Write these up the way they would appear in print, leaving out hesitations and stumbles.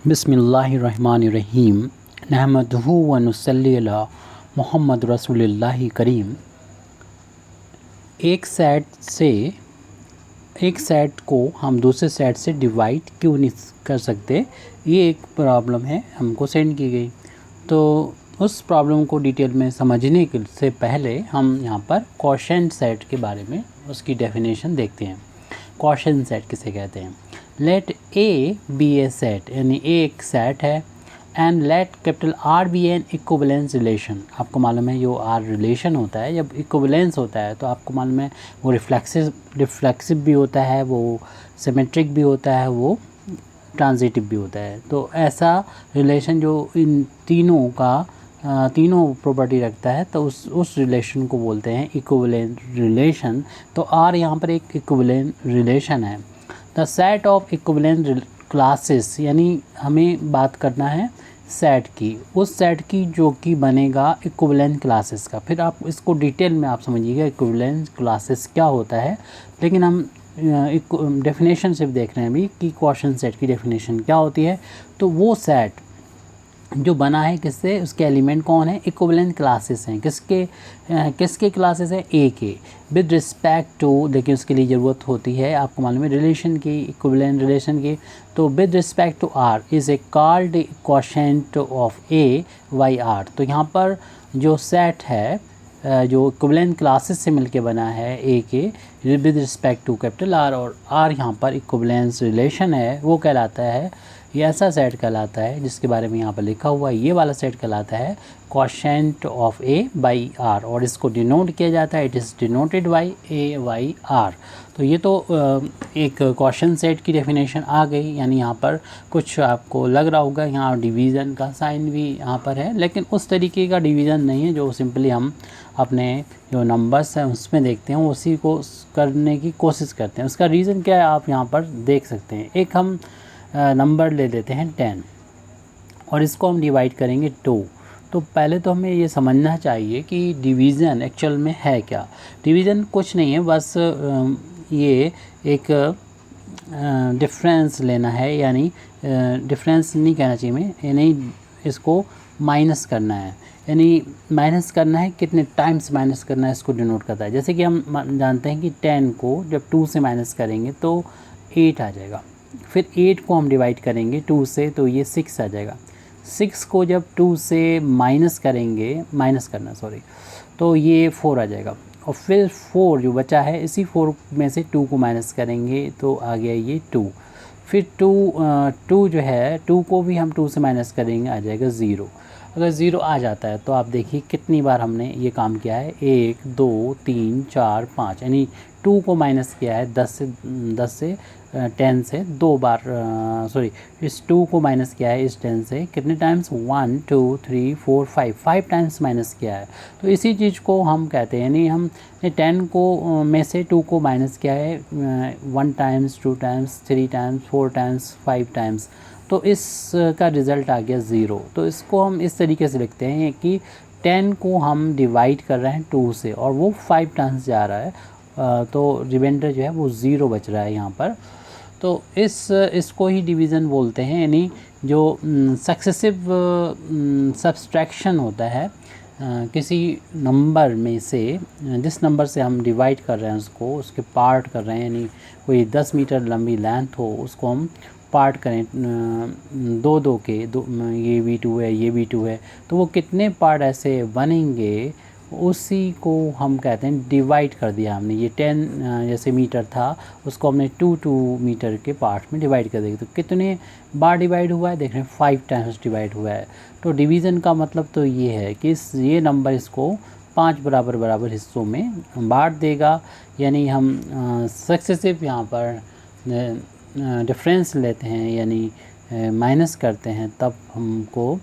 बिस्मिल्लाहिर्रहमानिर्रहीम नहमदुहु व नुसल्ली अला मुहम्मद रसूलिल्लाहि करीम। एक सेट को हम दूसरे सेट से डिवाइड क्यों नहीं कर सकते, ये एक प्रॉब्लम है हमको सेंड की गई। तो उस प्रॉब्लम को डिटेल में समझने से पहले हम यहाँ पर क्वोशंट सेट के बारे में उसकी डेफिनेशन देखते हैं। क्वोशंट सेट किसे कहते हैं? Let A be a set, यानी ए एक सेट है, and let capital R be an equivalence relation. आपको मालूम है जो आर रिलेशन होता है, जब इक्विवेलेंस होता है तो आपको मालूम है वो रिफ्लेक्सिव भी होता है, वो सिमेट्रिक भी होता है, वो ट्रांजिटिव भी होता है। तो ऐसा रिलेशन जो इन तीनों का तीनों प्रॉपर्टी रखता है, तो उस रिलेशन को बोलते हैं इक्विवेलेंट रिलेशन। तो आर यहाँ पर एक इक्विवेलेंट रिलेशन है। The set of equivalent classes, यानी हमें बात करना है सेट की, उस सेट की जो कि बनेगा इक्विवेलेंट क्लासेस का। फिर आप इसको डिटेल में आप समझिएगा इक्विवेलेंट क्लासेस क्या होता है, लेकिन हम डेफिनेशन सिर्फ देख रहे हैं अभी कि क्वोशंट सेट की डेफिनेशन क्या होती है। तो वो सेट जो बना है किससे, उसके एलिमेंट कौन है, इक्विवेलेंट क्लासेस हैं। किसके क्लासेस हैं? ए के, विद रिस्पेक्ट टू, लेकिन उसके लिए ज़रूरत होती है आपको मालूम है रिलेशन की, इक्विवेलेंट रिलेशन की। तो with respect to R is A called quotient of A by R. तो यहाँ पर जो सेट है जो इक्विवेलेंट क्लासेस से मिलके बना है ए के with respect to capital R, और आर यहाँ पर इक्विवेलेंस रिलेशन है, वो कहलाता है, ये ऐसा सेट कहलाता है जिसके बारे में यहाँ पर लिखा हुआ है, ये वाला सेट कहलाता है quotient of A by R, और इसको डिनोट किया जाता है, it is denoted by A by R. तो ये तो एक क्वोशंट सेट की डेफिनेशन आ गई। यानी यहाँ पर कुछ आपको लग रहा होगा यहाँ डिवीज़न का साइन भी यहाँ पर है, लेकिन उस तरीके का डिवीज़न नहीं है जो सिंपली हम अपने जो नंबर्स हैं उसमें देखते हैं, उसी को करने की कोशिश करते हैं। उसका रीज़न क्या है आप यहाँ पर देख सकते हैं। एक हम नंबर ले लेते हैं 10 और इसको हम डिवाइड करेंगे 2। तो पहले तो हमें ये समझना चाहिए कि डिवीज़न एक्चुअल में है क्या। डिवीज़न कुछ नहीं है, बस ये एक डिफरेंस लेना है, यानी डिफरेंस नहीं कहना चाहिए मैं, यानी इसको माइनस करना है। यानी माइनस करना है, कितने टाइम्स माइनस करना है इसको डिनोट करता है। जैसे कि हम जानते हैं कि 10 को जब 2 से माइनस करेंगे तो 8 आ जाएगा। फिर 8 को हम डिवाइड करेंगे 2 से तो ये 6 आ जाएगा। 6 को जब 2 से माइनस करना तो ये 4 आ जाएगा। और फिर 4 जो बचा है, इसी 4 में से 2 को माइनस करेंगे तो आ गया ये 2। फिर 2 जो है 2 को भी हम 2 से माइनस करेंगे, आ जाएगा 0। अगर 0 आ जाता है तो आप देखिए कितनी बार हमने ये काम किया है, 1 2 3 4 5, यानी 2 को माइनस किया है 10 से 10 से 2 बार, इस 2 को माइनस किया है इस 10 से कितने टाइम्स, 1 2 3 4 5 टाइम्स माइनस किया है। तो इसी चीज़ को हम कहते हैं, यानी हम 10 को में से 2 को माइनस किया है 1 times 2 times 3 times 4 times 5 times, तो इसका रिज़ल्ट आ गया 0। तो इसको हम इस तरीके से लिखते हैं कि 10 को हम डिवाइड कर रहे हैं 2 से और वो 5 टाइम्स जा रहा है, तो रिमाइंडर जो है वो 0 बच रहा है यहाँ पर। तो इसको ही डिवीज़न बोलते हैं, यानी जो सक्सेसिव सब्सट्रैक्शन होता है किसी नंबर में से, जिस नंबर से हम डिवाइड कर रहे हैं उसको, उसके पार्ट कर रहे हैं, यानी कोई 10 मीटर लंबी लेंथ हो उसको हम पार्ट करें दो के, ये V2 है ये V2 है, तो वो कितने पार्ट ऐसे बनेंगे उसी को हम कहते हैं डिवाइड कर दिया हमने। ये 10 जैसे मीटर था उसको हमने 2 मीटर के पार्ट में डिवाइड कर देंगे, तो कितने बार डिवाइड हुआ है देख रहे हैं, 5 टाइम्स डिवाइड हुआ है। तो डिवीज़न का मतलब तो ये है कि ये नंबर इसको 5 बराबर हिस्सों में बांट देगा। यानी हम सक्सेसिव यहाँ पर डिफरेंस लेते हैं, यानी माइनस करते हैं, तब हमको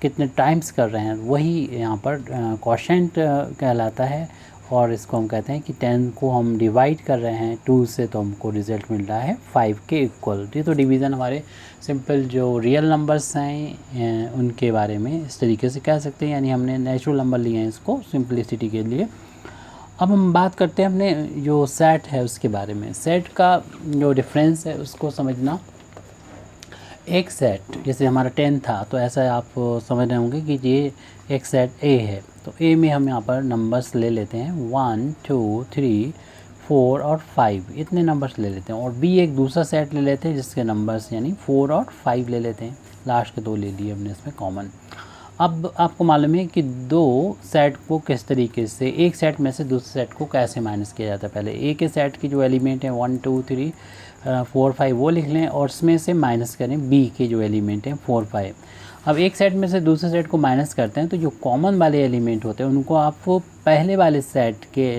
कितने टाइम्स कर रहे हैं वही यहाँ पर क्वोशंट कहलाता है। और इसको हम कहते हैं कि 10 को हम डिवाइड कर रहे हैं 2 से तो हमको रिज़ल्ट मिल रहा है 5 के इक्वल। ये तो डिवीज़न हमारे सिंपल जो रियल नंबर्स हैं उनके बारे में इस तरीके से कह सकते हैं, यानी हमने नेचुरल नंबर लिए हैं इसको सिंपलिसिटी के लिए। अब हम बात करते हैं अपने जो सेट है उसके बारे में। सेट का जो डिफरेंस है उसको समझना, एक सेट जैसे हमारा 10 था, तो ऐसा आप समझ रहे होंगे कि ये एक सेट ए है। तो ए में हम यहाँ पर नंबर्स ले लेते हैं 1 2 3 4 और 5, इतने नंबर्स ले लेते हैं। और बी एक दूसरा सेट ले लेते हैं जिसके नंबर्स यानी 4 और 5 ले लेते हैं, लास्ट के 2 ले लिए हमने इसमें कॉमन। अब आपको मालूम है कि दो सेट को किस तरीके से, एक सेट में से दूसरे सेट को कैसे माइनस किया जाता है। पहले ए के सेट की जो एलिमेंट है 1 2 3 4 5 वो लिख लें और उसमें से माइनस करें बी के जो एलिमेंट हैं 4 5। अब एक सेट में से दूसरे सेट को माइनस करते हैं तो जो कॉमन वाले एलिमेंट होते हैं उनको आप पहले वाले सेट के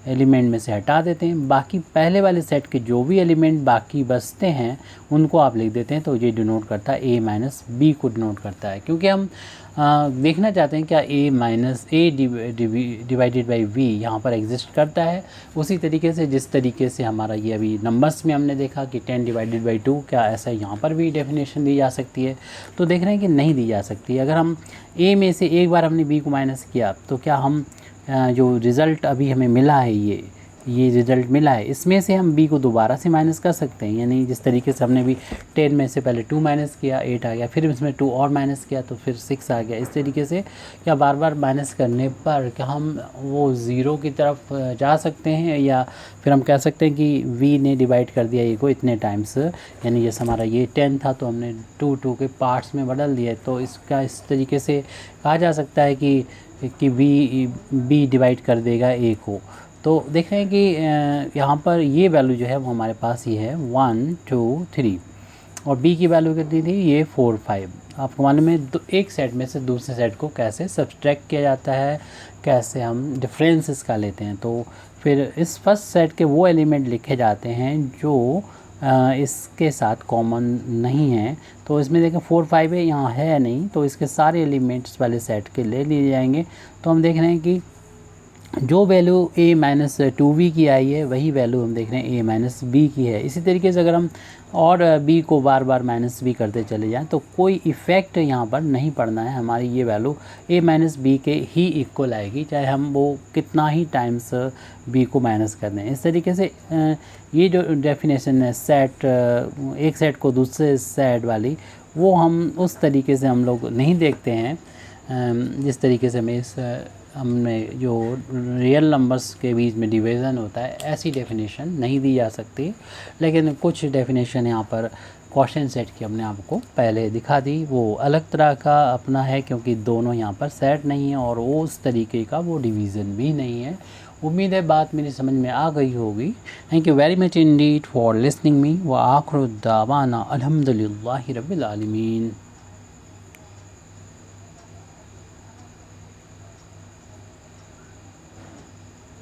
एलिमेंट में से हटा देते हैं, बाकी पहले वाले सेट के जो भी एलिमेंट बाकी बचते हैं उनको आप लिख देते हैं। तो ये डिनोट करता है ए माइनस बी को डिनोट करता है, क्योंकि हम देखना चाहते हैं क्या A minus A divided by V यहाँ पर एग्जिस्ट करता है। उसी तरीके से जिस तरीके से हमारा ये अभी नंबर्स में हमने देखा कि 10 डिवाइडेड बाई 2, क्या ऐसा यहाँ पर भी डेफिनेशन दी जा सकती है। तो देख रहे हैं कि नहीं दी जा सकती। अगर हम ए में से एक बार हमने बी को माइनस किया तो क्या हम जो रिज़ल्ट अभी हमें मिला है ये रिज़ल्ट मिला है, इसमें से हम b को दोबारा से माइनस कर सकते हैं। यानी जिस तरीके से हमने भी 10 में से पहले 2 माइनस किया 8 आ गया, फिर इसमें 2 और माइनस किया तो फिर 6 आ गया। इस तरीके से क्या बार बार माइनस करने पर क्या हम वो ज़ीरो की तरफ जा सकते हैं, या फिर हम कह सकते हैं कि v ने डिवाइड कर दिया ए को इतने टाइम्स, यानी जैसे हमारा ये 10 था तो हमने 2 के पार्ट्स में बदल दिया। तो इसका इस तरीके से कहा जा सकता है कि बी डिवाइड कर देगा ए को। तो देख रहे हैं कि यहाँ पर ये वैल्यू जो है वो हमारे पास ये है 1 2 3 और बी की वैल्यू कितनी थी ये 4 5। आपको मालूम है एक सेट में से दूसरे सेट को कैसे सब्सट्रैक्ट किया जाता है, कैसे हम डिफरेंस इसका लेते हैं। तो फिर इस फर्स्ट सेट के वो एलिमेंट लिखे जाते हैं जो इसके साथ कॉमन नहीं है। तो इसमें देखें 4 5 है, यहाँ है नहीं, तो इसके सारे एलिमेंट्स वाले सेट के ले लिए जाएंगे। तो हम देख रहे हैं कि जो वैल्यू a माइनस 2v की आई है वही वैल्यू हम देख रहे हैं a माइनस b की है। इसी तरीके से अगर हम और b को बार बार माइनस b करते चले जाएं तो कोई इफ़ेक्ट यहाँ पर नहीं पड़ना है, हमारी ये वैल्यू a माइनस b के ही इक्वल आएगी, चाहे हम वो कितना ही टाइम्स b को माइनस कर दें। इस तरीके से ये जो डेफिनेशन है सेट, एक सेट को दूसरे सेट वाली, वो हम उस तरीके से हम लोग नहीं देखते हैं जिस तरीके से हमने जो रियल नंबर्स के बीच में डिवीज़न होता है ऐसी डेफिनेशन नहीं दी जा सकती। लेकिन कुछ डेफिनेशन यहाँ पर क्वेश्चन सेट की हमने आपको पहले दिखा दी, वो अलग तरह का अपना है क्योंकि दोनों यहाँ पर सेट नहीं है और वो उस तरीके का वो डिवीज़न भी नहीं है। उम्मीद है बात मेरी समझ में आ गई होगी। Thank you very much Indeed for listening me व आखिर दावाना अल्हम्दुलिल्लाहि रब्बिल आलमीन।